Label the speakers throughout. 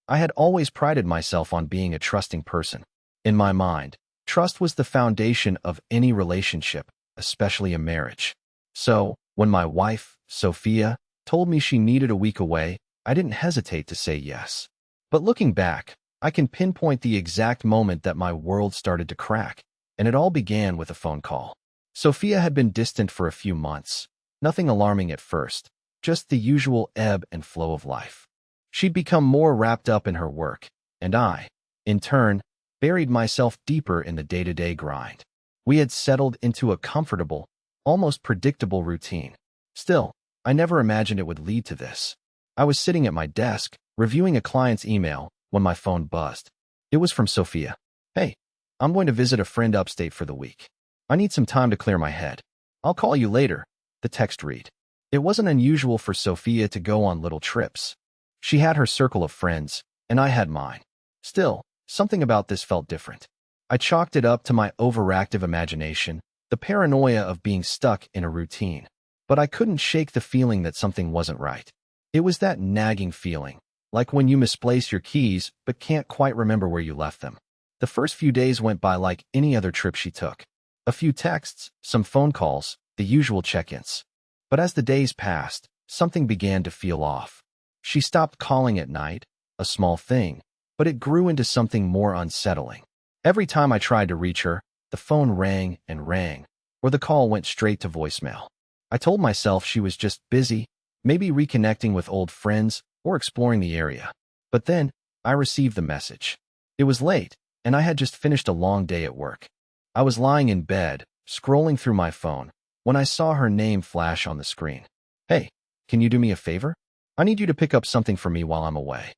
Speaker 1: I had always prided myself on being a trusting person. In my mind, trust was the foundation of any relationship, especially a marriage. So, when my wife, Sophia, told me she needed a week away, I didn't hesitate to say yes. But looking back, I can pinpoint the exact moment that my world started to crack, and it all began with a phone call. Sophia had been distant for a few months. Nothing alarming at first, just the usual ebb and flow of life. She'd become more wrapped up in her work, and I, in turn, buried myself deeper in the day-to-day grind. We had settled into a comfortable, almost predictable routine. Still, I never imagined it would lead to this. I was sitting at my desk, reviewing a client's email, when my phone buzzed. It was from Sophia. "Hey, I'm going to visit a friend upstate for the week. I need some time to clear my head. I'll call you later," the text read. It wasn't unusual for Sophia to go on little trips. She had her circle of friends, and I had mine. Still, something about this felt different. I chalked it up to my overactive imagination, the paranoia of being stuck in a routine. But I couldn't shake the feeling that something wasn't right. It was that nagging feeling, like when you misplace your keys but can't quite remember where you left them. The first few days went by like any other trip she took. A few texts, some phone calls, the usual check-ins. But as the days passed, something began to feel off. She stopped calling at night, a small thing, but it grew into something more unsettling. Every time I tried to reach her, the phone rang and rang, or the call went straight to voicemail. I told myself she was just busy, maybe reconnecting with old friends or exploring the area. But then, I received the message. It was late, and I had just finished a long day at work. I was lying in bed, scrolling through my phone, when I saw her name flash on the screen. "Hey, can you do me a favor? I need you to pick up something for me while I'm away."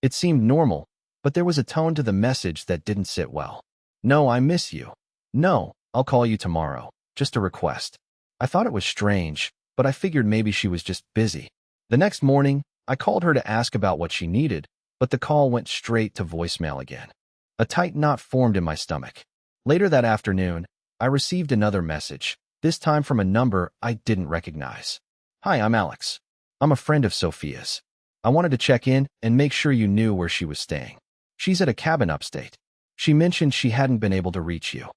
Speaker 1: It seemed normal, but there was a tone to the message that didn't sit well. "No, I miss you." "No, I'll call you tomorrow. Just a request." I thought it was strange, but I figured maybe she was just busy. The next morning, I called her to ask about what she needed, but the call went straight to voicemail again. A tight knot formed in my stomach. Later that afternoon, I received another message, this time from a number I didn't recognize. "Hi, I'm Alex. I'm a friend of Sophia's. I wanted to check in and make sure you knew where she was staying. She's at a cabin upstate. She mentioned she hadn't been able to reach you."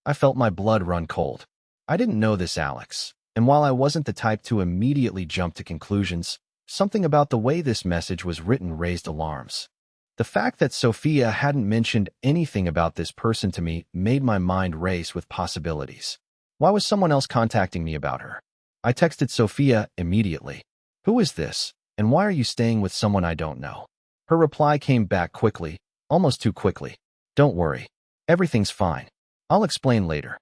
Speaker 1: I felt my blood run cold. I didn't know this Alex, and while I wasn't the type to immediately jump to conclusions, something about the way this message was written raised alarms. The fact that Sophia hadn't mentioned anything about this person to me made my mind race with possibilities. Why was someone else contacting me about her? I texted Sophia immediately. "Who is this, and why are you staying with someone I don't know?" Her reply came back quickly, almost too quickly. "Don't worry. Everything's fine. I'll explain later."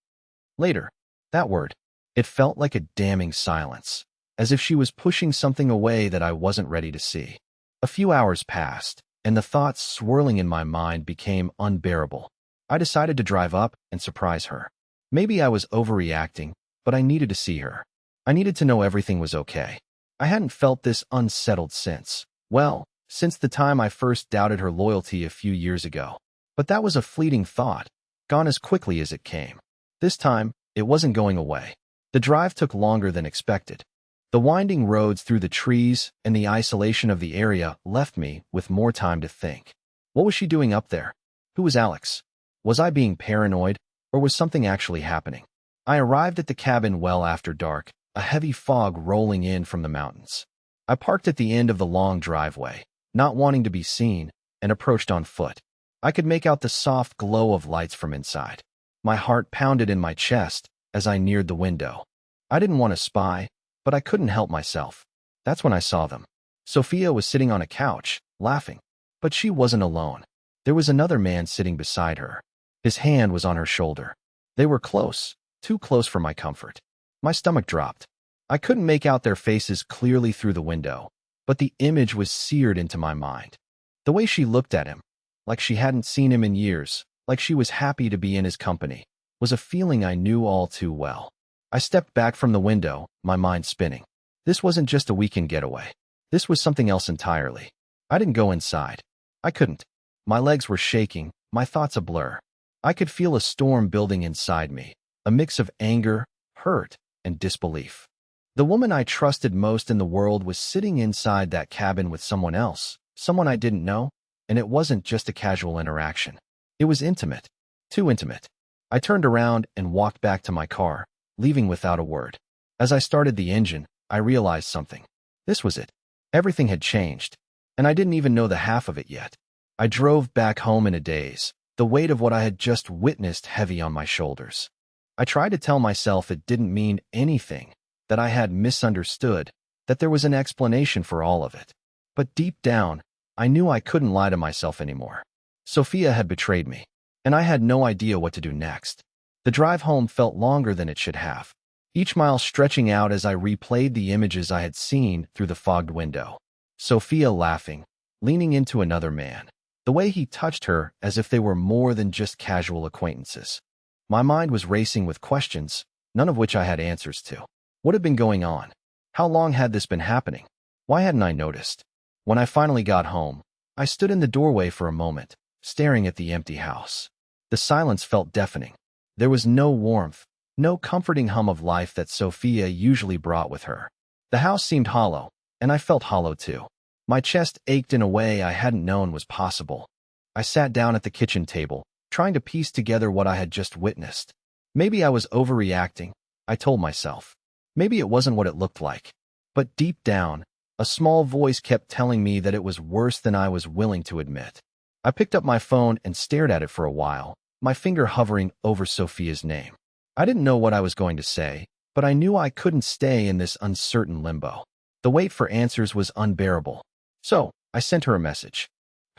Speaker 1: Later. That word. It felt like a damning silence, as if she was pushing something away that I wasn't ready to see. A few hours passed, and the thoughts swirling in my mind became unbearable. I decided to drive up and surprise her. Maybe I was overreacting, but I needed to see her. I needed to know everything was okay. I hadn't felt this unsettled since the time I first doubted her loyalty a few years ago. But that was a fleeting thought, gone as quickly as it came. This time, it wasn't going away. The drive took longer than expected. The winding roads through the trees and the isolation of the area left me with more time to think. What was she doing up there? Who was Alex? Was I being paranoid, or was something actually happening? I arrived at the cabin well after dark, a heavy fog rolling in from the mountains. I parked at the end of the long driveway, not wanting to be seen, and approached on foot. I could make out the soft glow of lights from inside. My heart pounded in my chest as I neared the window. I didn't want to spy, but I couldn't help myself. That's when I saw them. Sophia was sitting on a couch, laughing. But she wasn't alone. There was another man sitting beside her. His hand was on her shoulder. They were close, too close for my comfort. My stomach dropped. I couldn't make out their faces clearly through the window, but the image was seared into my mind. The way she looked at him, like she hadn't seen him in years, like she was happy to be in his company, was a feeling I knew all too well. I stepped back from the window, my mind spinning. This wasn't just a weekend getaway. This was something else entirely. I didn't go inside. I couldn't. My legs were shaking, my thoughts a blur. I could feel a storm building inside me, a mix of anger, hurt, and disbelief. The woman I trusted most in the world was sitting inside that cabin with someone else, someone I didn't know. and it wasn't just a casual interaction. It was intimate. Too intimate. I turned around and walked back to my car, leaving without a word. As I started the engine, I realized something. This was it. Everything had changed, and I didn't even know the half of it yet. I drove back home in a daze, the weight of what I had just witnessed heavy on my shoulders. I tried to tell myself it didn't mean anything, that I had misunderstood, that there was an explanation for all of it. But deep down, I knew I couldn't lie to myself anymore. Sophia had betrayed me, and I had no idea what to do next. The drive home felt longer than it should have, each mile stretching out as I replayed the images I had seen through the fogged window. Sophia laughing, leaning into another man, the way he touched her as if they were more than just casual acquaintances. My mind was racing with questions, none of which I had answers to. What had been going on? How long had this been happening? Why hadn't I noticed? When I finally got home, I stood in the doorway for a moment, staring at the empty house. The silence felt deafening. There was no warmth, no comforting hum of life that Sophia usually brought with her. The house seemed hollow, and I felt hollow too. My chest ached in a way I hadn't known was possible. I sat down at the kitchen table, trying to piece together what I had just witnessed. Maybe I was overreacting, I told myself. Maybe it wasn't what it looked like. But deep down, a small voice kept telling me that it was worse than I was willing to admit. I picked up my phone and stared at it for a while, my finger hovering over Sophia's name. I didn't know what I was going to say, but I knew I couldn't stay in this uncertain limbo. The wait for answers was unbearable. So, I sent her a message.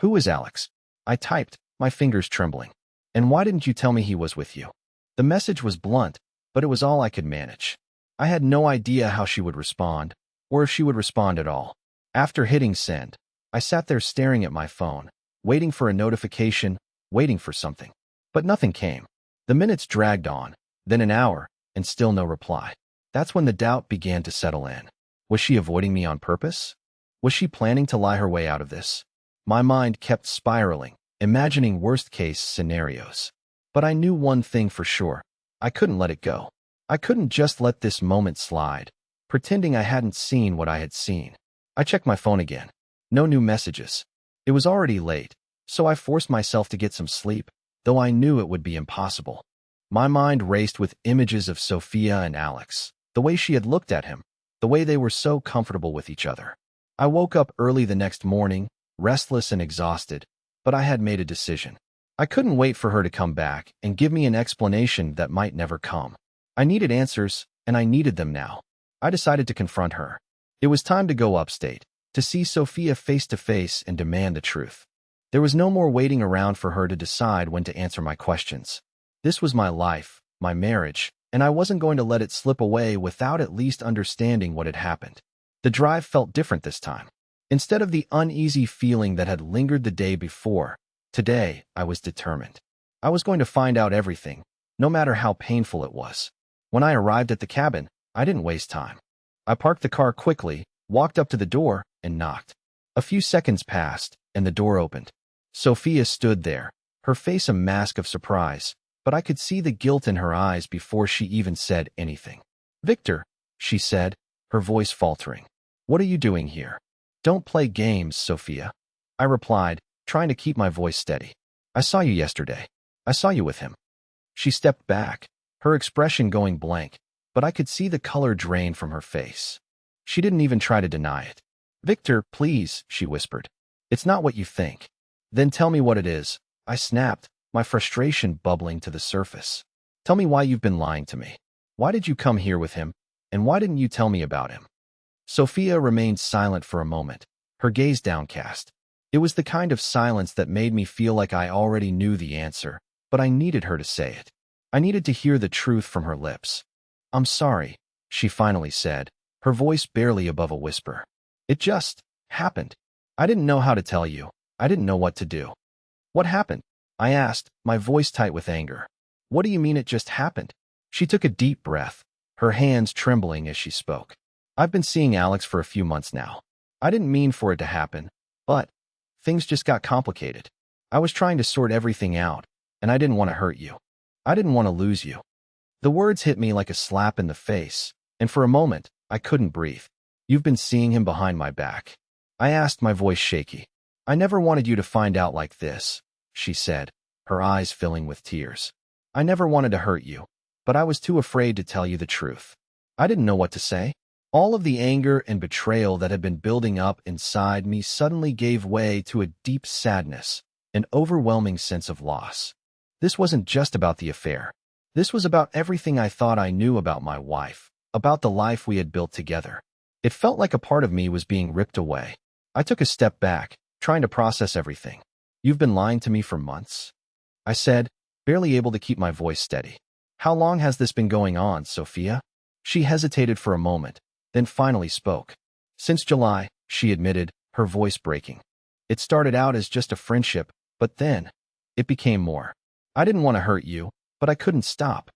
Speaker 1: "Who is Alex?" I typed, my fingers trembling. "And why didn't you tell me he was with you?" The message was blunt, but it was all I could manage. I had no idea how she would respond, or if she would respond at all. After hitting send, I sat there staring at my phone, waiting for a notification, waiting for something. But nothing came. The minutes dragged on, then an hour, and still no reply. That's when the doubt began to settle in. Was she avoiding me on purpose? Was she planning to lie her way out of this? My mind kept spiraling, imagining worst-case scenarios. But I knew one thing for sure. I couldn't let it go. I couldn't just let this moment slide, pretending I hadn't seen what I had seen. I checked my phone again. No new messages. It was already late, so I forced myself to get some sleep, though I knew it would be impossible. My mind raced with images of Sophia and Alex, the way she had looked at him, the way they were so comfortable with each other. I woke up early the next morning, restless and exhausted, but I had made a decision. I couldn't wait for her to come back and give me an explanation that might never come. I needed answers, and I needed them now. I decided to confront her. It was time to go upstate, to see Sophia face to face and demand the truth. There was no more waiting around for her to decide when to answer my questions. This was my life, my marriage, and I wasn't going to let it slip away without at least understanding what had happened. The drive felt different this time. Instead of the uneasy feeling that had lingered the day before, today I was determined. I was going to find out everything, no matter how painful it was. When I arrived at the cabin, I didn't waste time. I parked the car quickly, walked up to the door, and knocked. A few seconds passed, and the door opened. Sophia stood there, her face a mask of surprise, but I could see the guilt in her eyes before she even said anything. "Victor," she said, her voice faltering. "What are you doing here?" "Don't play games, Sophia," I replied, trying to keep my voice steady. "I saw you yesterday. I saw you with him." She stepped back, her expression going blank, but I could see the color drain from her face. She didn't even try to deny it. "Victor, please," she whispered. "It's not what you think." "Then tell me what it is," I snapped, my frustration bubbling to the surface. "Tell me why you've been lying to me. Why did you come here with him, and why didn't you tell me about him?" Sophia remained silent for a moment, her gaze downcast. It was the kind of silence that made me feel like I already knew the answer, but I needed her to say it. I needed to hear the truth from her lips. "I'm sorry," she finally said, her voice barely above a whisper. "It just happened. I didn't know how to tell you. I didn't know what to do." "What happened?" I asked, my voice tight with anger. "What do you mean it just happened?" She took a deep breath, her hands trembling as she spoke. "I've been seeing Alex for a few months now. I didn't mean for it to happen, but things just got complicated. I was trying to sort everything out, and I didn't want to hurt you. I didn't want to lose you." The words hit me like a slap in the face, and for a moment, I couldn't breathe. "You've been seeing him behind my back?" I asked, my voice shaky. I never wanted you to find out like this, she said, her eyes filling with tears. I never wanted to hurt you, but I was too afraid to tell you the truth. I didn't know what to say. All of the anger and betrayal that had been building up inside me suddenly gave way to a deep sadness, an overwhelming sense of loss. This wasn't just about the affair. This was about everything I thought I knew about my wife, about the life we had built together. It felt like a part of me was being ripped away. I took a step back, trying to process everything. You've been lying to me for months? I said, barely able to keep my voice steady. How long has this been going on, Sophia? She hesitated for a moment, then finally spoke. Since July, she admitted, her voice breaking. It started out as just a friendship, but then it became more. I didn't want to hurt you, but I couldn't stop.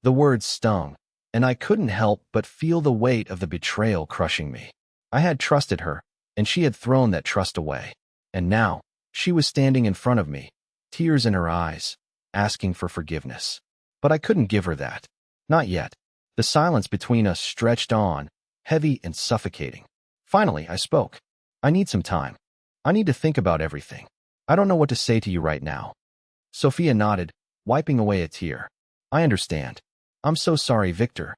Speaker 1: The words stung, and I couldn't help but feel the weight of the betrayal crushing me. I had trusted her, and she had thrown that trust away. And now, she was standing in front of me, tears in her eyes, asking for forgiveness. But I couldn't give her that. Not yet. The silence between us stretched on, heavy and suffocating. Finally, I spoke. I need some time. I need to think about everything. I don't know what to say to you right now. Sophia nodded, wiping away a tear. I understand. I'm so sorry, Victor.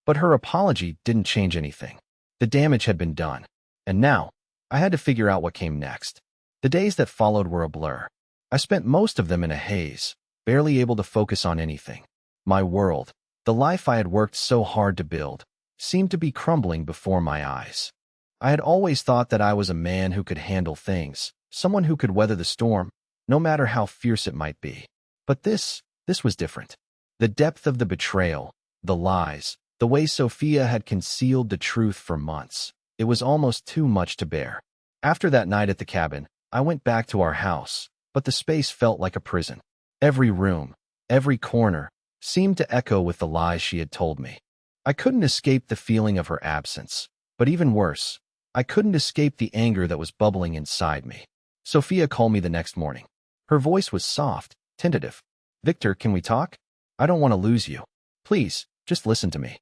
Speaker 1: But her apology didn't change anything. The damage had been done. And now, I had to figure out what came next. The days that followed were a blur. I spent most of them in a haze, barely able to focus on anything. My world, the life I had worked so hard to build, seemed to be crumbling before my eyes. I had always thought that I was a man who could handle things, someone who could weather the storm, no matter how fierce it might be. But this was different. The depth of the betrayal, the lies, the way Sophia had concealed the truth for months, it was almost too much to bear. After that night at the cabin, I went back to our house, but the space felt like a prison. Every room, every corner, seemed to echo with the lies she had told me. I couldn't escape the feeling of her absence, but even worse, I couldn't escape the anger that was bubbling inside me. Sophia called me the next morning. Her voice was soft, tentative. Victor, can we talk? I don't want to lose you. Please, just listen to me.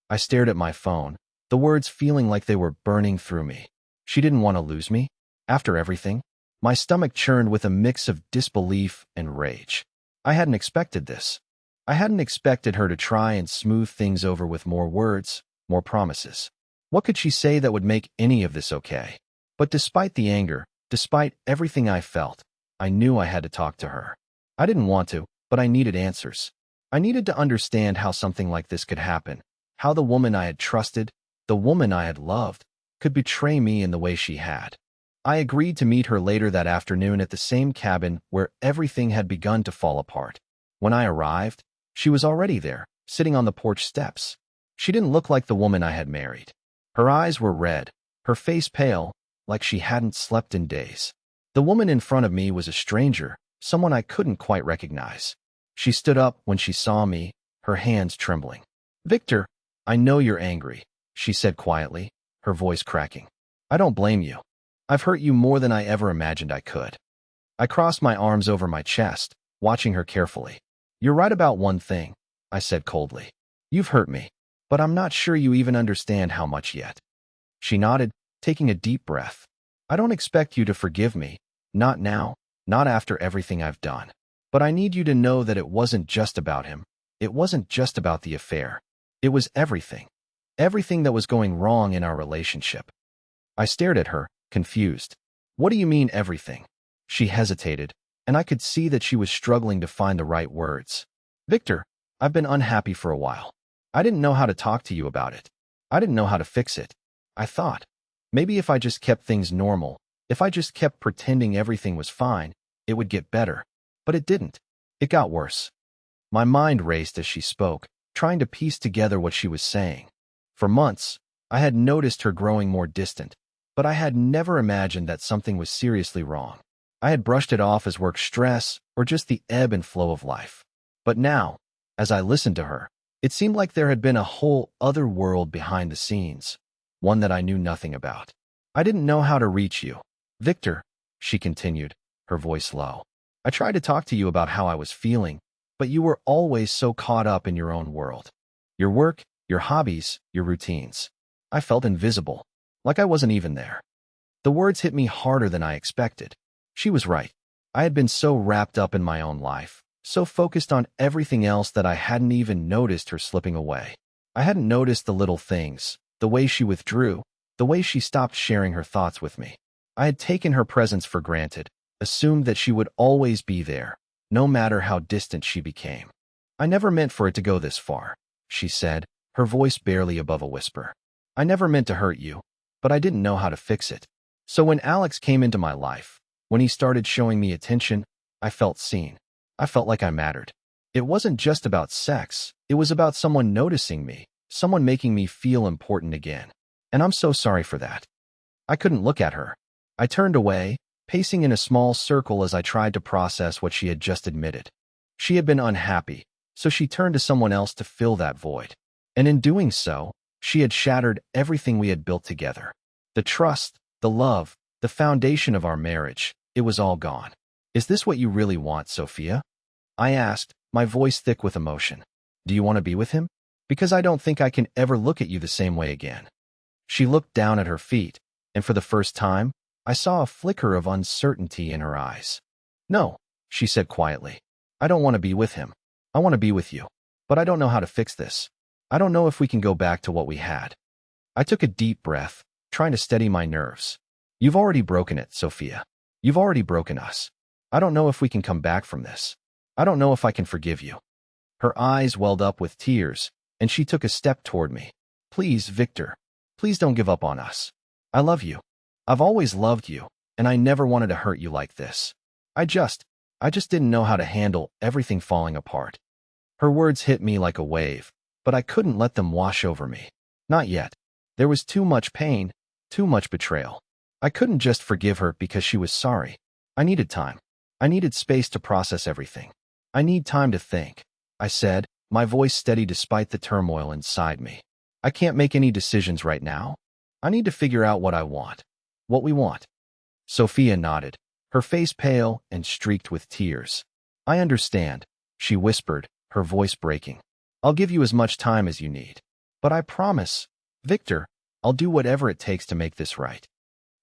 Speaker 1: I stared at my phone, the words feeling like they were burning through me. She didn't want to lose me? After everything? My stomach churned with a mix of disbelief and rage. I hadn't expected this. I hadn't expected her to try and smooth things over with more words, more promises. What could she say that would make any of this okay? But despite the anger, despite everything I felt, I knew I had to talk to her. I didn't want to, but I needed answers. I needed to understand how something like this could happen, how the woman I had trusted, the woman I had loved, could betray me in the way she had. I agreed to meet her later that afternoon at the same cabin where everything had begun to fall apart. When I arrived, she was already there, sitting on the porch steps. She didn't look like the woman I had married. Her eyes were red, her face pale, like she hadn't slept in days. The woman in front of me was a stranger, someone I couldn't quite recognize. She stood up when she saw me, her hands trembling. Victor, I know you're angry, she said quietly, her voice cracking. I don't blame you. I've hurt you more than I ever imagined I could. I crossed my arms over my chest, watching her carefully. You're right about one thing, I said coldly. You've hurt me, but I'm not sure you even understand how much yet. She nodded, taking a deep breath. I don't expect you to forgive me, not now, not after everything I've done. But I need you to know that it wasn't just about him. It wasn't just about the affair. It was everything. Everything that was going wrong in our relationship. I stared at her, confused. What do you mean everything? She hesitated, and I could see that she was struggling to find the right words. Victor, I've been unhappy for a while. I didn't know how to talk to you about it. I didn't know how to fix it. I thought, maybe if I just kept things normal, if I just kept pretending everything was fine, it would get better. But it didn't. It got worse. My mind raced as she spoke, trying to piece together what she was saying. For months, I had noticed her growing more distant, but I had never imagined that something was seriously wrong. I had brushed it off as work stress or just the ebb and flow of life. But now, as I listened to her, it seemed like there had been a whole other world behind the scenes, one that I knew nothing about. I didn't know how to reach you. Victor, she continued, her voice low. I tried to talk to you about how I was feeling, but you were always so caught up in your own world. Your work, your hobbies, your routines. I felt invisible, like I wasn't even there. The words hit me harder than I expected. She was right. I had been so wrapped up in my own life, so focused on everything else that I hadn't even noticed her slipping away. I hadn't noticed the little things, the way she withdrew, the way she stopped sharing her thoughts with me. I had taken her presence for granted, assumed that she would always be there, no matter how distant she became. I never meant for it to go this far, she said, her voice barely above a whisper. I never meant to hurt you, but I didn't know how to fix it. So when Alex came into my life, when he started showing me attention, I felt seen. I felt like I mattered. It wasn't just about sex, it was about someone noticing me, someone making me feel important again. And I'm so sorry for that. I couldn't look at her. I turned away, pacing in a small circle as I tried to process what she had just admitted. She had been unhappy, so she turned to someone else to fill that void. And in doing so, she had shattered everything we had built together. The trust, the love, the foundation of our marriage, it was all gone. Is this what you really want, Sophia? I asked, my voice thick with emotion. Do you want to be with him? Because I don't think I can ever look at you the same way again. She looked down at her feet, and for the first time, I saw a flicker of uncertainty in her eyes. No, she said quietly. I don't want to be with him. I want to be with you. But I don't know how to fix this. I don't know if we can go back to what we had. I took a deep breath, trying to steady my nerves. You've already broken it, Sophia. You've already broken us. I don't know if we can come back from this. I don't know if I can forgive you. Her eyes welled up with tears, and she took a step toward me. Please, Victor. Please don't give up on us. I love you. I've always loved you, and I never wanted to hurt you like this. I just didn't know how to handle everything falling apart. Her words hit me like a wave, but I couldn't let them wash over me. Not yet. There was too much pain, too much betrayal. I couldn't just forgive her because she was sorry. I needed time. I needed space to process everything. I need time to think, I said, my voice steady despite the turmoil inside me. I can't make any decisions right now. I need to figure out what I want. What we want. Sophia nodded, her face pale and streaked with tears. I understand, she whispered, her voice breaking. I'll give you as much time as you need. But I promise, Victor, I'll do whatever it takes to make this right.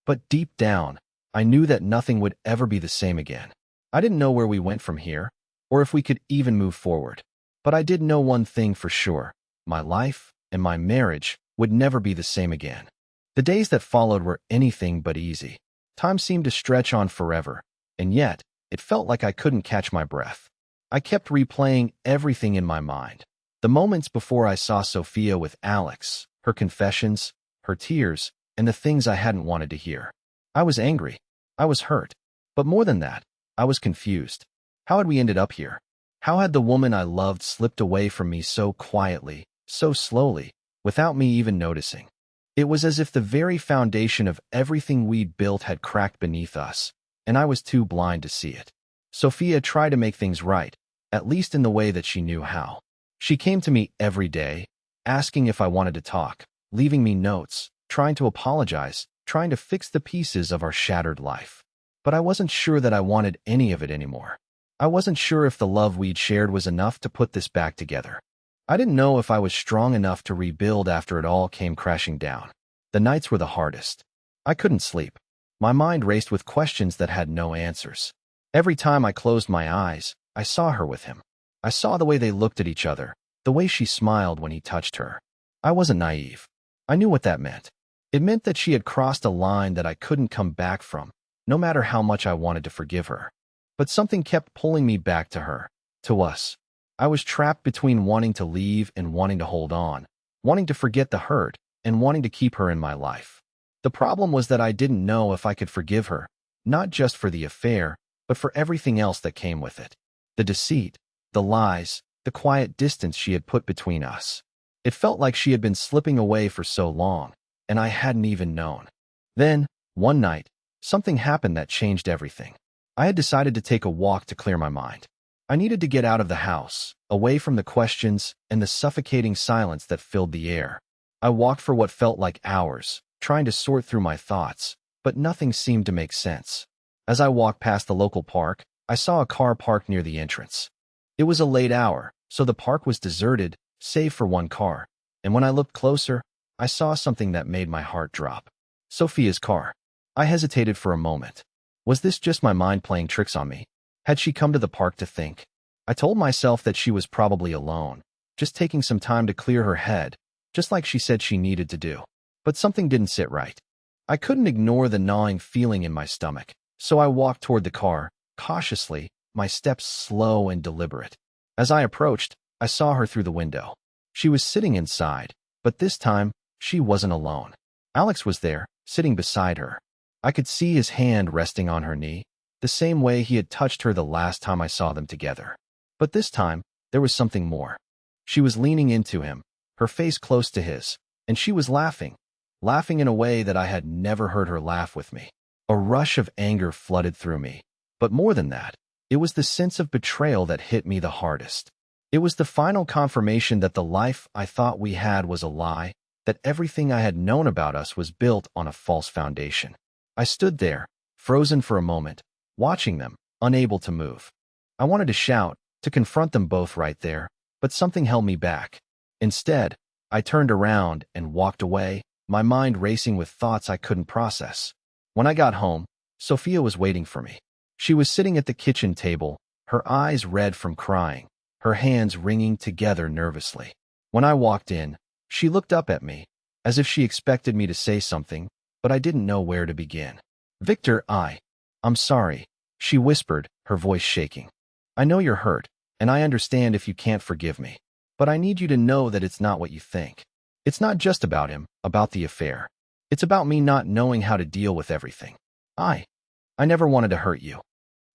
Speaker 1: But deep down, I knew that nothing would ever be the same again. I didn't know where we went from here, or if we could even move forward. But I did know one thing for sure. My life and my marriage would never be the same again. The days that followed were anything but easy. Time seemed to stretch on forever, and yet, it felt like I couldn't catch my breath. I kept replaying everything in my mind. The moments before I saw Sophia with Alex, her confessions, her tears, and the things I hadn't wanted to hear. I was angry. I was hurt. But more than that, I was confused. How had we ended up here? How had the woman I loved slipped away from me so quietly, so slowly, without me even noticing? It was as if the very foundation of everything we'd built had cracked beneath us, and I was too blind to see it. Sophia tried to make things right, at least in the way that she knew how. She came to me every day, asking if I wanted to talk, leaving me notes, trying to apologize, trying to fix the pieces of our shattered life. But I wasn't sure that I wanted any of it anymore. I wasn't sure if the love we'd shared was enough to put this back together. I didn't know if I was strong enough to rebuild after it all came crashing down. The nights were the hardest. I couldn't sleep. My mind raced with questions that had no answers. Every time I closed my eyes, I saw her with him. I saw the way they looked at each other, the way she smiled when he touched her. I wasn't naive. I knew what that meant. It meant that she had crossed a line that I couldn't come back from, no matter how much I wanted to forgive her. But something kept pulling me back to her, to us. I was trapped between wanting to leave and wanting to hold on, wanting to forget the hurt, and wanting to keep her in my life. The problem was that I didn't know if I could forgive her, not just for the affair, but for everything else that came with it. The deceit, the lies, the quiet distance she had put between us. It felt like she had been slipping away for so long, and I hadn't even known. Then, one night, something happened that changed everything. I had decided to take a walk to clear my mind. I needed to get out of the house, away from the questions and the suffocating silence that filled the air. I walked for what felt like hours, trying to sort through my thoughts, but nothing seemed to make sense. As I walked past the local park, I saw a car parked near the entrance. It was a late hour, so the park was deserted, save for one car, and when I looked closer, I saw something that made my heart drop. Sophia's car. I hesitated for a moment. Was this just my mind playing tricks on me? Had she come to the park to think? I told myself that she was probably alone, just taking some time to clear her head, just like she said she needed to do. But something didn't sit right. I couldn't ignore the gnawing feeling in my stomach, so I walked toward the car, cautiously, my steps slow and deliberate. As I approached, I saw her through the window. She was sitting inside, but this time, she wasn't alone. Alex was there, sitting beside her. I could see his hand resting on her knee, the same way he had touched her the last time I saw them together. But this time, there was something more. She was leaning into him, her face close to his, and she was laughing in a way that I had never heard her laugh with me. A rush of anger flooded through me. But more than that, it was the sense of betrayal that hit me the hardest. It was the final confirmation that the life I thought we had was a lie, that everything I had known about us was built on a false foundation. I stood there, frozen for a moment, watching them, unable to move. I wanted to shout, to confront them both right there, but something held me back. Instead, I turned around and walked away, my mind racing with thoughts I couldn't process. When I got home, Sophia was waiting for me. She was sitting at the kitchen table, her eyes red from crying, her hands wringing together nervously. When I walked in, she looked up at me, as if she expected me to say something, but I didn't know where to begin. "Victor, I'm sorry," she whispered, her voice shaking. "I know you're hurt, and I understand if you can't forgive me. But I need you to know that it's not what you think. It's not just about him, about the affair. It's about me not knowing how to deal with everything. I never wanted to hurt you."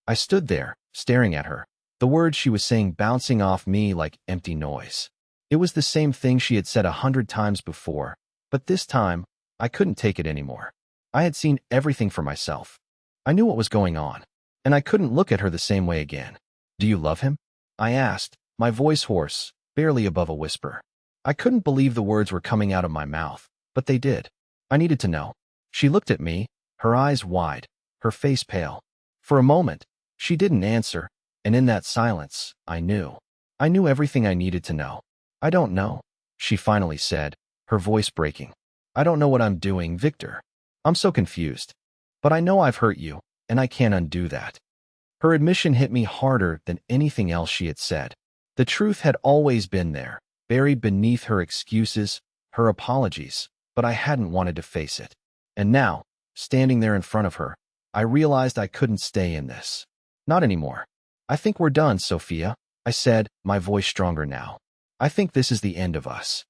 Speaker 1: I stood there, staring at her, the words she was saying bouncing off me like empty noise. It was the same thing she had said 100 times before, but this time, I couldn't take it anymore. I had seen everything for myself. I knew what was going on, and I couldn't look at her the same way again. "Do you love him?" I asked, my voice hoarse, barely above a whisper. I couldn't believe the words were coming out of my mouth, but they did. I needed to know. She looked at me, her eyes wide, her face pale. For a moment, she didn't answer, and in that silence, I knew. I knew everything I needed to know. "I don't know," she finally said, her voice breaking. "I don't know what I'm doing, Victor. I'm so confused. But I know I've hurt you, and I can't undo that." Her admission hit me harder than anything else she had said. The truth had always been there, buried beneath her excuses, her apologies, but I hadn't wanted to face it. And now, standing there in front of her, I realized I couldn't stay in this. "Not anymore. I think we're done, Sophia," I said, my voice stronger now. "I think this is the end of us."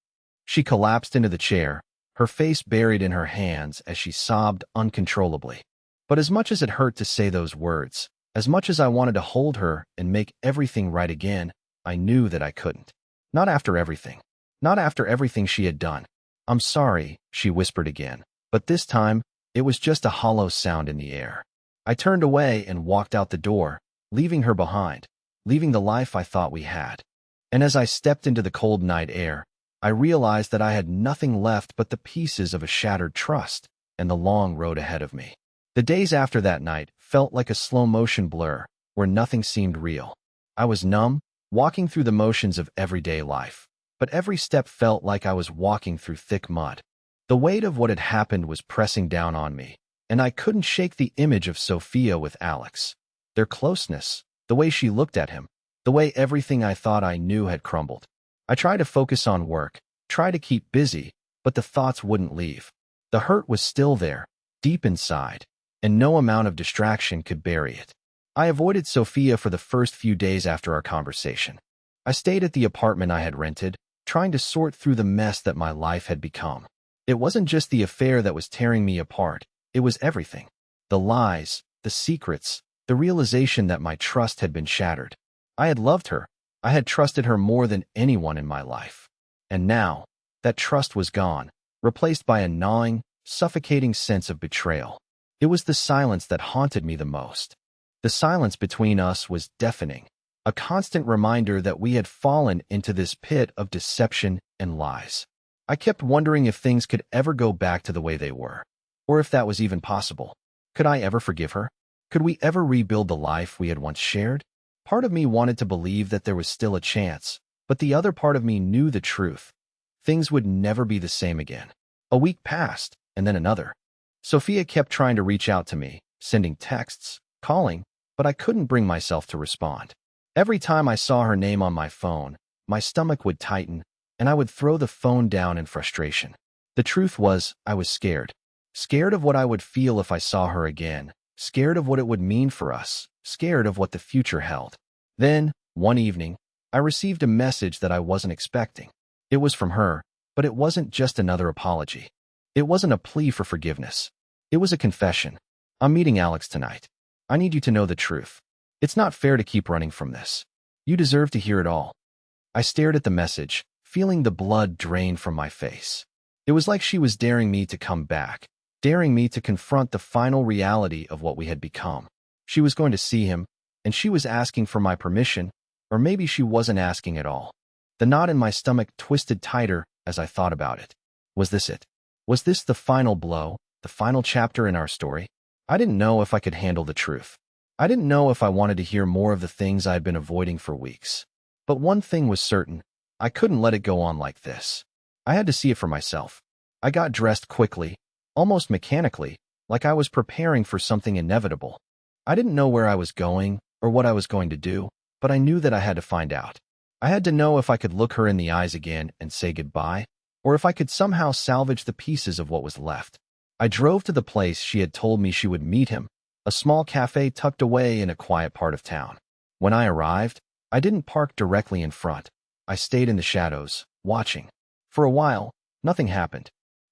Speaker 1: She collapsed into the chair, her face buried in her hands as she sobbed uncontrollably. But as much as it hurt to say those words, as much as I wanted to hold her and make everything right again, I knew that I couldn't. Not after everything. Not after everything she had done. "I'm sorry," she whispered again, but this time, it was just a hollow sound in the air. I turned away and walked out the door, leaving her behind, leaving the life I thought we had. And as I stepped into the cold night air, I realized that I had nothing left but the pieces of a shattered trust and the long road ahead of me. The days after that night felt like a slow-motion blur, where nothing seemed real. I was numb, walking through the motions of everyday life, but every step felt like I was walking through thick mud. The weight of what had happened was pressing down on me, and I couldn't shake the image of Sophia with Alex. Their closeness, the way she looked at him, the way everything I thought I knew had crumbled. I tried to focus on work, tried to keep busy, but the thoughts wouldn't leave. The hurt was still there, deep inside, and no amount of distraction could bury it. I avoided Sophia for the first few days after our conversation. I stayed at the apartment I had rented, trying to sort through the mess that my life had become. It wasn't just the affair that was tearing me apart, it was everything. The lies, the secrets, the realization that my trust had been shattered. I had loved her. I had trusted her more than anyone in my life. And now, that trust was gone, replaced by a gnawing, suffocating sense of betrayal. It was the silence that haunted me the most. The silence between us was deafening, a constant reminder that we had fallen into this pit of deception and lies. I kept wondering if things could ever go back to the way they were, or if that was even possible. Could I ever forgive her? Could we ever rebuild the life we had once shared? Part of me wanted to believe that there was still a chance, but the other part of me knew the truth. Things would never be the same again. A week passed, and then another. Sophia kept trying to reach out to me, sending texts, calling, but I couldn't bring myself to respond. Every time I saw her name on my phone, my stomach would tighten, and I would throw the phone down in frustration. The truth was, I was scared. Scared of what I would feel if I saw her again, scared of what it would mean for us, scared of what the future held. Then, one evening, I received a message that I wasn't expecting. It was from her, but it wasn't just another apology. It wasn't a plea for forgiveness. It was a confession. I'm meeting Alex tonight. I need you to know the truth. It's not fair to keep running from this. You deserve to hear it all. I stared at the message, feeling the blood drain from my face. It was like she was daring me to come back, daring me to confront the final reality of what we had become. She was going to see him, and she was asking for my permission, or maybe she wasn't asking at all. The knot in my stomach twisted tighter as I thought about it. Was this it? Was this the final blow, the final chapter in our story? I didn't know if I could handle the truth. I didn't know if I wanted to hear more of the things I had been avoiding for weeks. But one thing was certain. I couldn't let it go on like this. I had to see it for myself. I got dressed quickly, almost mechanically, like I was preparing for something inevitable. I didn't know where I was going or what I was going to do, but I knew that I had to find out. I had to know if I could look her in the eyes again and say goodbye, or if I could somehow salvage the pieces of what was left. I drove to the place she had told me she would meet him, a small cafe tucked away in a quiet part of town. When I arrived, I didn't park directly in front. I stayed in the shadows, watching. For a while, nothing happened.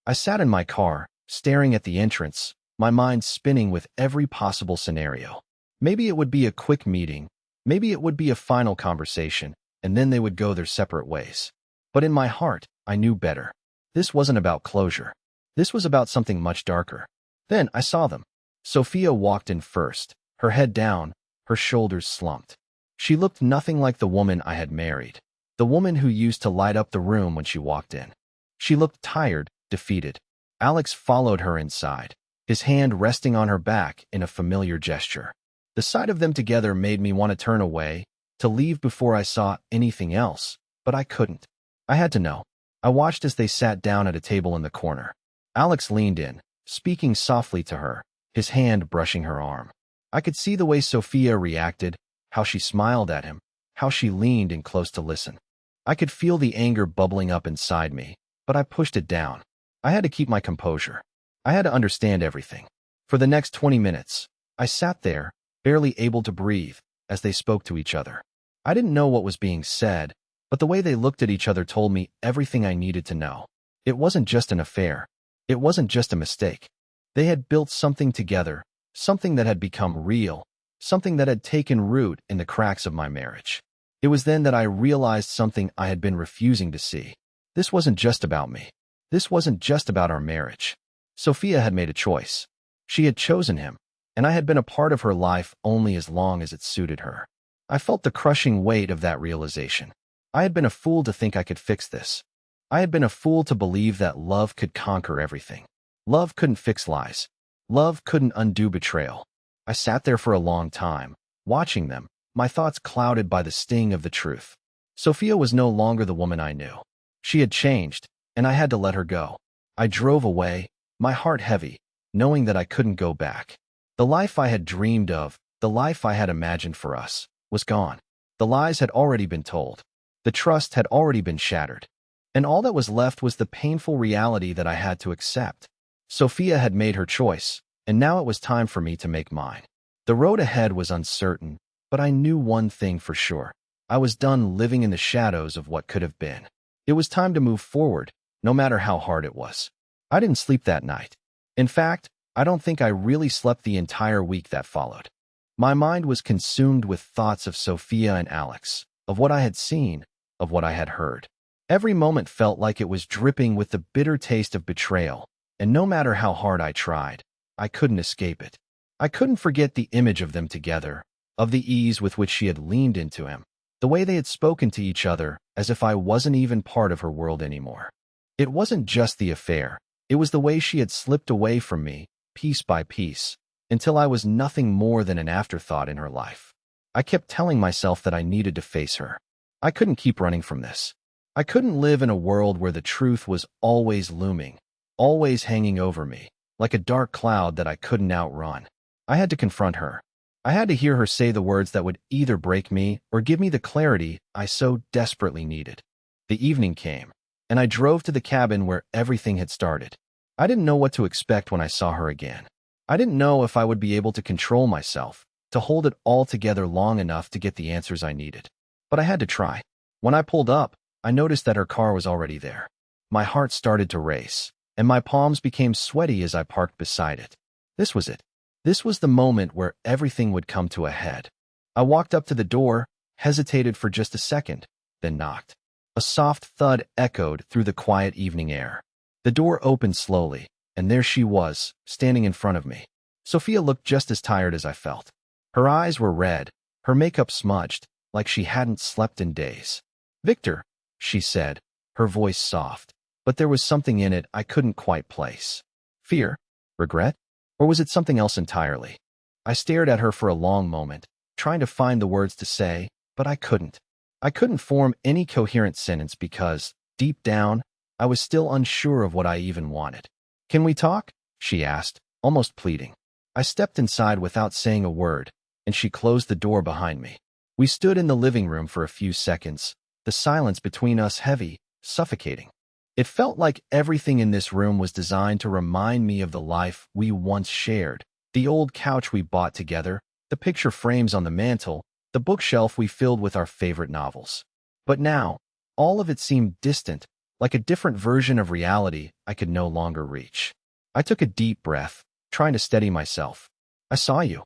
Speaker 1: I sat in my car, staring at the entrance, my mind spinning with every possible scenario. Maybe it would be a quick meeting, maybe it would be a final conversation, and then they would go their separate ways. But in my heart, I knew better. This wasn't about closure. This was about something much darker. Then I saw them. Sophia walked in first, her head down, her shoulders slumped. She looked nothing like the woman I had married, the woman who used to light up the room when she walked in. She looked tired, defeated. Alex followed her inside, his hand resting on her back in a familiar gesture. The sight of them together made me want to turn away, to leave before I saw anything else, but I couldn't. I had to know. I watched as they sat down at a table in the corner. Alex leaned in, speaking softly to her, his hand brushing her arm. I could see the way Sophia reacted, how she smiled at him, how she leaned in close to listen. I could feel the anger bubbling up inside me, but I pushed it down. I had to keep my composure. I had to understand everything. For the next 20 minutes, I sat there, barely able to breathe, as they spoke to each other. I didn't know what was being said, but the way they looked at each other told me everything I needed to know. It wasn't just an affair. It wasn't just a mistake. They had built something together, something that had become real, something that had taken root in the cracks of my marriage. It was then that I realized something I had been refusing to see. This wasn't just about me. This wasn't just about our marriage. Sophia had made a choice. She had chosen him, and I had been a part of her life only as long as it suited her. I felt the crushing weight of that realization. I had been a fool to think I could fix this. I had been a fool to believe that love could conquer everything. Love couldn't fix lies. Love couldn't undo betrayal. I sat there for a long time, watching them, my thoughts clouded by the sting of the truth. Sophia was no longer the woman I knew. She had changed, and I had to let her go. I drove away, my heart heavy, knowing that I couldn't go back. The life I had dreamed of, the life I had imagined for us, was gone. The lies had already been told. The trust had already been shattered. And all that was left was the painful reality that I had to accept. Sophia had made her choice, and now it was time for me to make mine. The road ahead was uncertain, but I knew one thing for sure. I was done living in the shadows of what could have been. It was time to move forward, no matter how hard it was. I didn't sleep that night. In fact, I don't think I really slept the entire week that followed. My mind was consumed with thoughts of Sophia and Alex, of what I had seen, of what I had heard. Every moment felt like it was dripping with the bitter taste of betrayal, and no matter how hard I tried, I couldn't escape it. I couldn't forget the image of them together, of the ease with which she had leaned into him, the way they had spoken to each other as if I wasn't even part of her world anymore. It wasn't just the affair, it was the way she had slipped away from me, piece by piece, until I was nothing more than an afterthought in her life. I kept telling myself that I needed to face her. I couldn't keep running from this. I couldn't live in a world where the truth was always looming, always hanging over me, like a dark cloud that I couldn't outrun. I had to confront her. I had to hear her say the words that would either break me or give me the clarity I so desperately needed. The evening came, and I drove to the cabin where everything had started. I didn't know what to expect when I saw her again. I didn't know if I would be able to control myself, to hold it all together long enough to get the answers I needed. But I had to try. When I pulled up, I noticed that her car was already there. My heart started to race, and my palms became sweaty as I parked beside it. This was it. This was the moment where everything would come to a head. I walked up to the door, hesitated for just a second, then knocked. A soft thud echoed through the quiet evening air. The door opened slowly, and there she was, standing in front of me. Sophia looked just as tired as I felt. Her eyes were red, her makeup smudged, like she hadn't slept in days. "Victor," she said, her voice soft, but there was something in it I couldn't quite place. Fear? Regret? Or was it something else entirely? I stared at her for a long moment, trying to find the words to say, but I couldn't. I couldn't form any coherent sentence because, deep down, I was still unsure of what I even wanted. "Can we talk?" she asked, almost pleading. I stepped inside without saying a word, and she closed the door behind me. We stood in the living room for a few seconds, the silence between us heavy, suffocating. It felt like everything in this room was designed to remind me of the life we once shared. The old couch we bought together, the picture frames on the mantel, the bookshelf we filled with our favorite novels. But now, all of it seemed distant, like a different version of reality I could no longer reach. I took a deep breath, trying to steady myself. "I saw you,"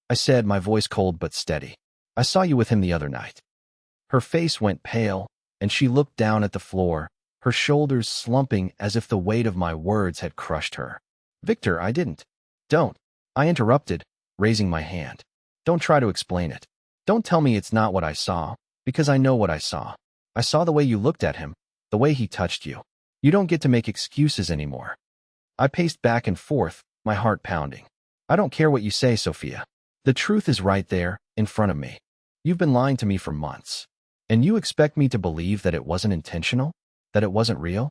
Speaker 1: I said, my voice cold but steady. "I saw you with him the other night." Her face went pale, and she looked down at the floor, her shoulders slumping as if the weight of my words had crushed her. "Victor, I didn't." "Don't," I interrupted, raising my hand. "Don't try to explain it. Don't tell me it's not what I saw, because I know what I saw. I saw the way you looked at him, the way he touched you. You don't get to make excuses anymore." I paced back and forth, my heart pounding. "I don't care what you say, Sophia. The truth is right there, in front of me. You've been lying to me for months. And you expect me to believe that it wasn't intentional? That it wasn't real?"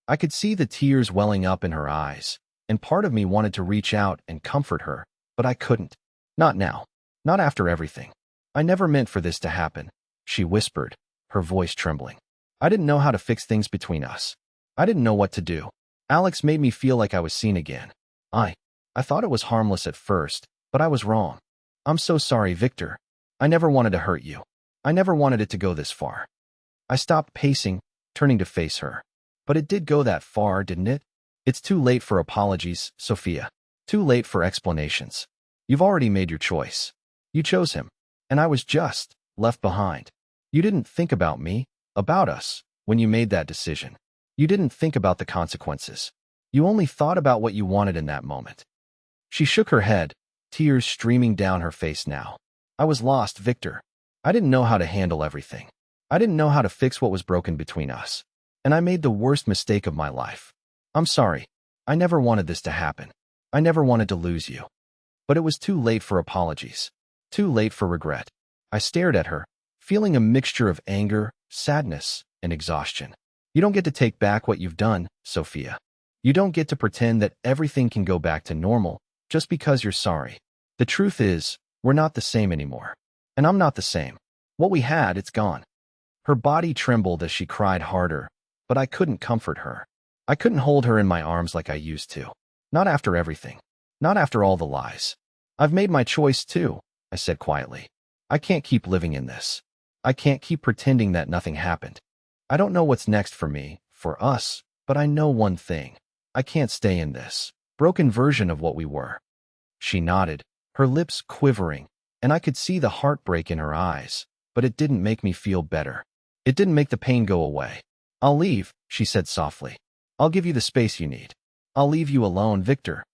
Speaker 1: I could see the tears welling up in her eyes, and part of me wanted to reach out and comfort her, but I couldn't. "Not now. Not after everything. I never meant for this to happen," she whispered, her voice trembling. "I didn't know how to fix things between us. I didn't know what to do. Alex made me feel like I was seen again. I thought it was harmless at first, but I was wrong. I'm so sorry, Victor. I never wanted to hurt you. I never wanted it to go this far." I stopped pacing, turning to face her. "But it did go that far, didn't it? It's too late for apologies, Sophia. Too late for explanations. You've already made your choice. You chose him, and I was just left behind. You didn't think about me, about us, when you made that decision. You didn't think about the consequences. You only thought about what you wanted in that moment." She shook her head, tears streaming down her face now. "I was lost, Victor. I didn't know how to handle everything. I didn't know how to fix what was broken between us. And I made the worst mistake of my life. I'm sorry. I never wanted this to happen. I never wanted to lose you." But it was too late for apologies. Too late for regret. I stared at her, feeling a mixture of anger, sadness, and exhaustion. "You don't get to take back what you've done, Sophia. You don't get to pretend that everything can go back to normal just because you're sorry. The truth is, we're not the same anymore. And I'm not the same. What we had, it's gone." Her body trembled as she cried harder, but I couldn't comfort her. I couldn't hold her in my arms like I used to. Not after everything. Not after all the lies. "I've made my choice too," I said quietly. "I can't keep living in this. I can't keep pretending that nothing happened. I don't know what's next for me, for us, but I know one thing. I can't stay in this broken version of what we were." She nodded, her lips quivering, and I could see the heartbreak in her eyes, but it didn't make me feel better. It didn't make the pain go away. "I'll leave," she said softly. "I'll give you the space you need. I'll leave you alone, Victor."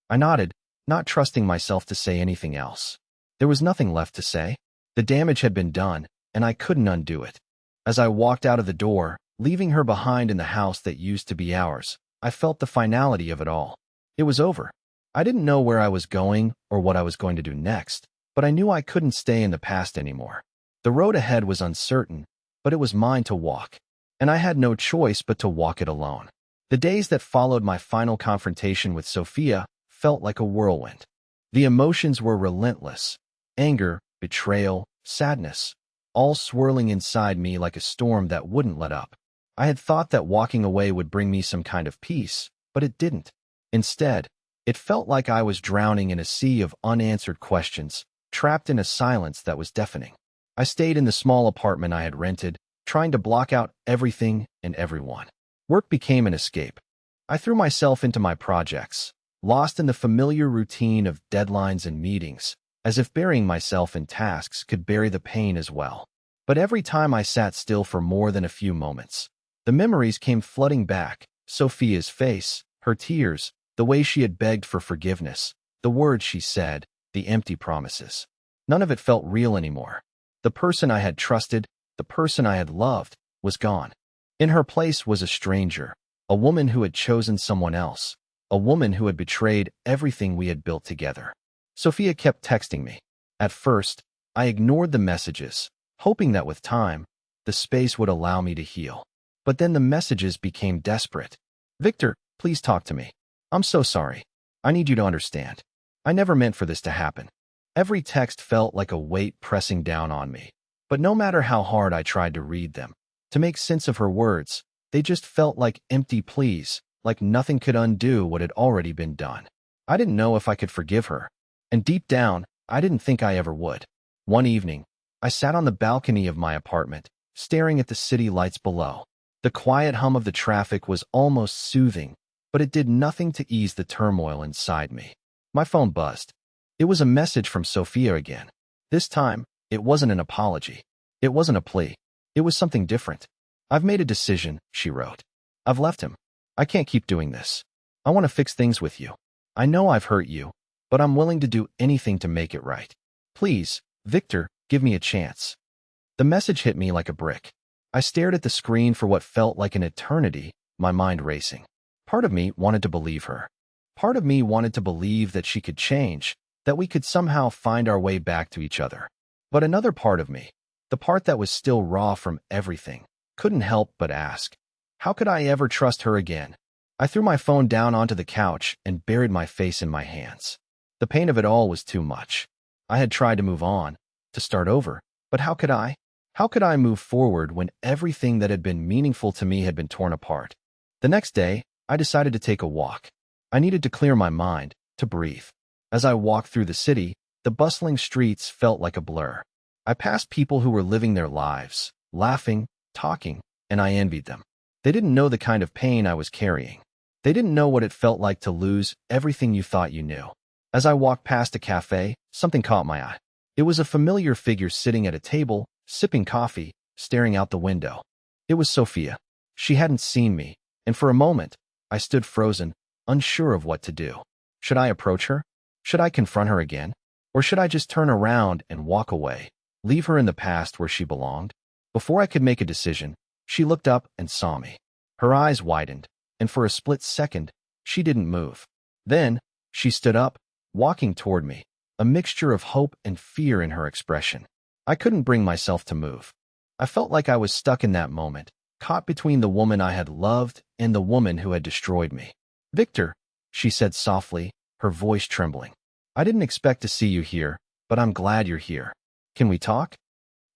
Speaker 1: I nodded, not trusting myself to say anything else. There was nothing left to say. The damage had been done, and I couldn't undo it. As I walked out of the door, leaving her behind in the house that used to be ours, I felt the finality of it all. It was over. I didn't know where I was going or what I was going to do next, but I knew I couldn't stay in the past anymore. The road ahead was uncertain, but it was mine to walk, and I had no choice but to walk it alone. The days that followed my final confrontation with Sophia felt like a whirlwind. The emotions were relentless. Anger, betrayal, sadness, all swirling inside me like a storm that wouldn't let up. I had thought that walking away would bring me some kind of peace, but it didn't. Instead, it felt like I was drowning in a sea of unanswered questions, trapped in a silence that was deafening. I stayed in the small apartment I had rented, trying to block out everything and everyone. Work became an escape. I threw myself into my projects, lost in the familiar routine of deadlines and meetings, as if burying myself in tasks could bury the pain as well. But every time I sat still for more than a few moments, the memories came flooding back. Sophia's face, her tears, the way she had begged for forgiveness, the words she said, the empty promises. None of it felt real anymore. The person I had trusted, the person I had loved, was gone. In her place was a stranger, a woman who had chosen someone else, a woman who had betrayed everything we had built together. Sophia kept texting me. At first, I ignored the messages, hoping that with time, the space would allow me to heal. But then the messages became desperate. "Victor, please talk to me. I'm so sorry. I need you to understand. I never meant for this to happen." Every text felt like a weight pressing down on me. But no matter how hard I tried to read them, to make sense of her words, they just felt like empty pleas, like nothing could undo what had already been done. I didn't know if I could forgive her, and deep down, I didn't think I ever would. One evening, I sat on the balcony of my apartment, staring at the city lights below. The quiet hum of the traffic was almost soothing, but it did nothing to ease the turmoil inside me. My phone buzzed. It was a message from Sophia again. This time, it wasn't an apology. It wasn't a plea. It was something different. "I've made a decision," she wrote. "I've left him. I can't keep doing this. I want to fix things with you. I know I've hurt you, but I'm willing to do anything to make it right. Please, Victor, give me a chance." The message hit me like a brick. I stared at the screen for what felt like an eternity, my mind racing. Part of me wanted to believe her. Part of me wanted to believe that she could change, that we could somehow find our way back to each other. But another part of me, the part that was still raw from everything, couldn't help but ask, how could I ever trust her again? I threw my phone down onto the couch and buried my face in my hands. The pain of it all was too much. I had tried to move on, to start over, but how could I? How could I move forward when everything that had been meaningful to me had been torn apart? The next day, I decided to take a walk. I needed to clear my mind, to breathe. As I walked through the city, the bustling streets felt like a blur. I passed people who were living their lives, laughing, talking, and I envied them. They didn't know the kind of pain I was carrying. They didn't know what it felt like to lose everything you thought you knew. As I walked past a cafe, something caught my eye. It was a familiar figure sitting at a table, sipping coffee, staring out the window. It was Sophia. She hadn't seen me, and for a moment, I stood frozen, unsure of what to do. Should I approach her? Should I confront her again? Or should I just turn around and walk away, leave her in the past where she belonged? Before I could make a decision, she looked up and saw me. Her eyes widened, and for a split second, she didn't move. Then, she stood up, walking toward me, a mixture of hope and fear in her expression. I couldn't bring myself to move. I felt like I was stuck in that moment, caught between the woman I had loved and the woman who had destroyed me. "Victor," she said softly, her voice trembling. "I didn't expect to see you here, but I'm glad you're here. Can we talk?"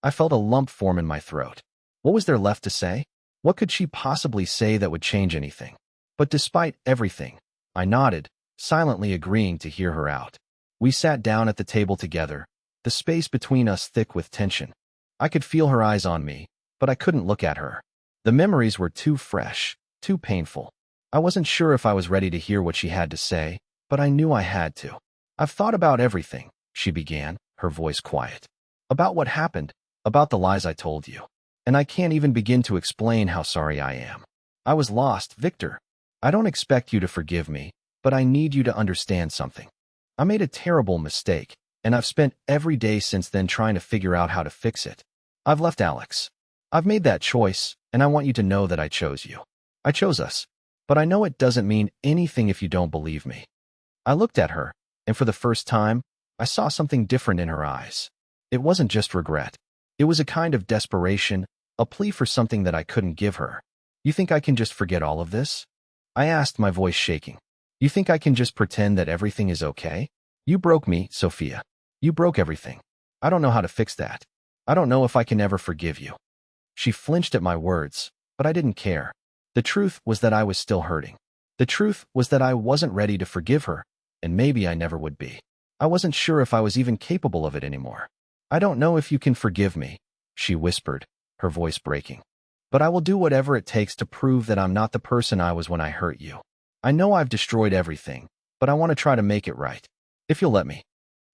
Speaker 1: I felt a lump form in my throat. What was there left to say? What could she possibly say that would change anything? But despite everything, I nodded, silently agreeing to hear her out. We sat down at the table together, the space between us thick with tension. I could feel her eyes on me, but I couldn't look at her. The memories were too fresh, too painful. I wasn't sure if I was ready to hear what she had to say, but I knew I had to. "I've thought about everything," she began, her voice quiet. "About what happened, about the lies I told you. And I can't even begin to explain how sorry I am. I was lost, Victor. I don't expect you to forgive me, but I need you to understand something. I made a terrible mistake, and I've spent every day since then trying to figure out how to fix it. I've left Alex. I've made that choice, and I want you to know that I chose you. I chose us. But I know it doesn't mean anything if you don't believe me." I looked at her, and for the first time, I saw something different in her eyes. It wasn't just regret. It was a kind of desperation, a plea for something that I couldn't give her. "You think I can just forget all of this?" I asked, my voice shaking. You think I can just pretend that everything is okay? You broke me, Sophia. You broke everything. I don't know how to fix that. I don't know if I can ever forgive you. She flinched at my words, but I didn't care. The truth was that I was still hurting. The truth was that I wasn't ready to forgive her, and maybe I never would be. I wasn't sure if I was even capable of it anymore. I don't know if you can forgive me, she whispered, her voice breaking. But I will do whatever it takes to prove that I'm not the person I was when I hurt you. I know I've destroyed everything, but I want to try to make it right. If you'll let me.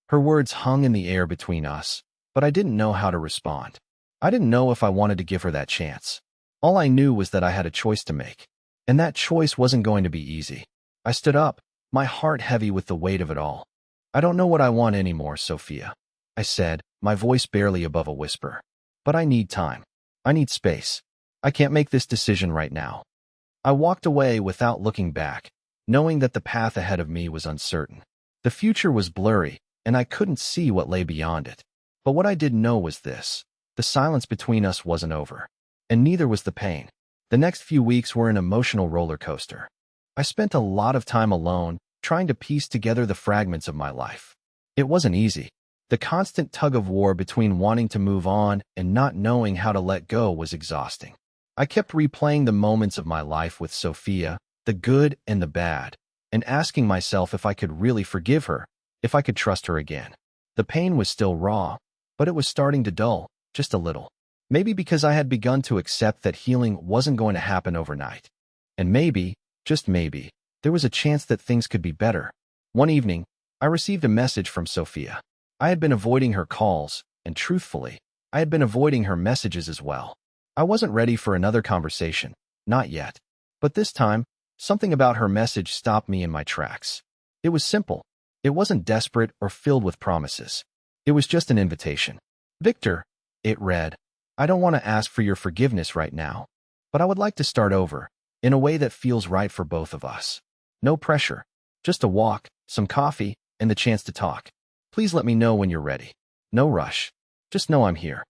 Speaker 1: Her words hung in the air between us, but I didn't know how to respond. I didn't know if I wanted to give her that chance. All I knew was that I had a choice to make, and that choice wasn't going to be easy. I stood up, my heart heavy with the weight of it all. I don't know what I want anymore, Sophia, I said, my voice barely above a whisper. But I need time. I need space. I can't make this decision right now. I walked away without looking back, knowing that the path ahead of me was uncertain. The future was blurry, and I couldn't see what lay beyond it. But what I did know was this: the silence between us wasn't over, and neither was the pain. The next few weeks were an emotional roller coaster. I spent a lot of time alone, trying to piece together the fragments of my life. It wasn't easy. The constant tug-of-war between wanting to move on and not knowing how to let go was exhausting. I kept replaying the moments of my life with Sophia, the good and the bad, and asking myself if I could really forgive her, if I could trust her again. The pain was still raw, but it was starting to dull, just a little. Maybe because I had begun to accept that healing wasn't going to happen overnight. And maybe, just maybe, there was a chance that things could be better. One evening, I received a message from Sophia. I had been avoiding her calls, and truthfully, I had been avoiding her messages as well. I wasn't ready for another conversation, not yet. But this time, something about her message stopped me in my tracks. It was simple. It wasn't desperate or filled with promises. It was just an invitation. Victor, it read, I don't want to ask for your forgiveness right now, but I would like to start over, in a way that feels right for both of us. No pressure, just a walk, some coffee, and the chance to talk. Please let me know when you're ready. No rush. Just know I'm here.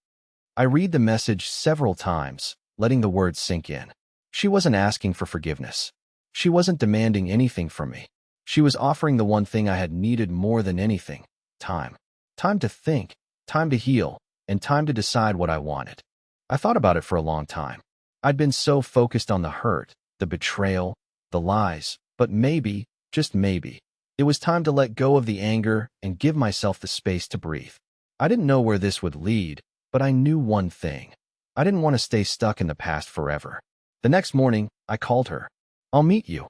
Speaker 1: I read the message several times, letting the words sink in. She wasn't asking for forgiveness. She wasn't demanding anything from me. She was offering the one thing I had needed more than anything: time. Time to think, time to heal, and time to decide what I wanted. I thought about it for a long time. I'd been so focused on the hurt, the betrayal, the lies, but maybe, just maybe, it was time to let go of the anger and give myself the space to breathe. I didn't know where this would lead, but I knew one thing. I didn't want to stay stuck in the past forever. The next morning, I called her. I'll meet you,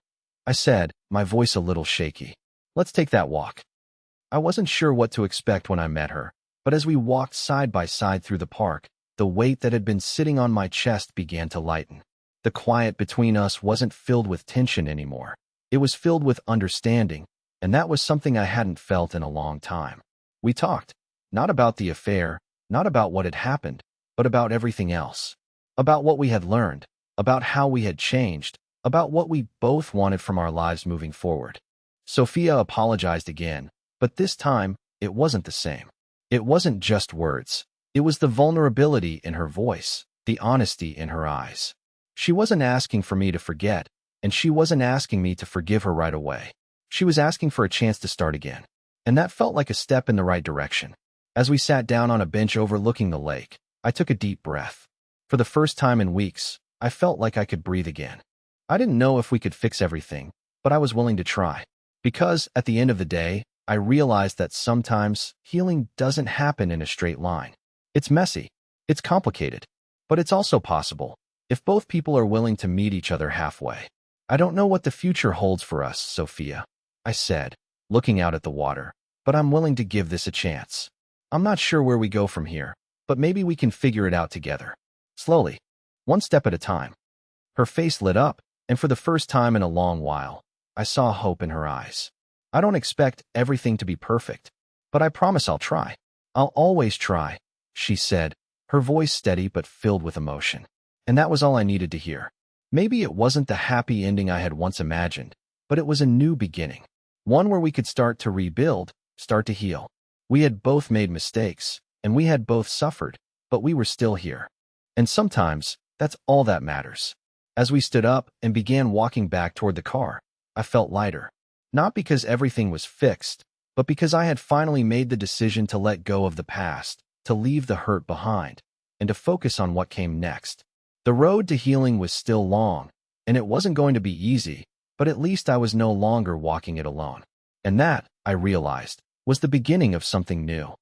Speaker 1: I said, my voice a little shaky. Let's take that walk. I wasn't sure what to expect when I met her, but as we walked side by side through the park, the weight that had been sitting on my chest began to lighten. The quiet between us wasn't filled with tension anymore. It was filled with understanding, and that was something I hadn't felt in a long time. We talked, not about the affair, not about what had happened, but about everything else. About what we had learned, about how we had changed, about what we both wanted from our lives moving forward. Sophia apologized again, but this time, it wasn't the same. It wasn't just words. It was the vulnerability in her voice, the honesty in her eyes. She wasn't asking for me to forget, and she wasn't asking me to forgive her right away. She was asking for a chance to start again. And that felt like a step in the right direction. As we sat down on a bench overlooking the lake, I took a deep breath. For the first time in weeks, I felt like I could breathe again. I didn't know if we could fix everything, but I was willing to try. Because, at the end of the day, I realized that sometimes healing doesn't happen in a straight line. It's messy, it's complicated, but it's also possible, if both people are willing to meet each other halfway. I don't know what the future holds for us, Sophia, I said, looking out at the water, but I'm willing to give this a chance. I'm not sure where we go from here, but maybe we can figure it out together. Slowly, one step at a time. Her face lit up, and for the first time in a long while, I saw hope in her eyes. I don't expect everything to be perfect, but I promise I'll try. I'll always try, she said, her voice steady but filled with emotion. And that was all I needed to hear. Maybe it wasn't the happy ending I had once imagined, but it was a new beginning. One where we could start to rebuild, start to heal. We had both made mistakes, and we had both suffered, but we were still here. And sometimes, that's all that matters. As we stood up and began walking back toward the car, I felt lighter. Not because everything was fixed, but because I had finally made the decision to let go of the past, to leave the hurt behind, and to focus on what came next. The road to healing was still long, and it wasn't going to be easy, but at least I was no longer walking it alone. And that, I realized, was the beginning of something new.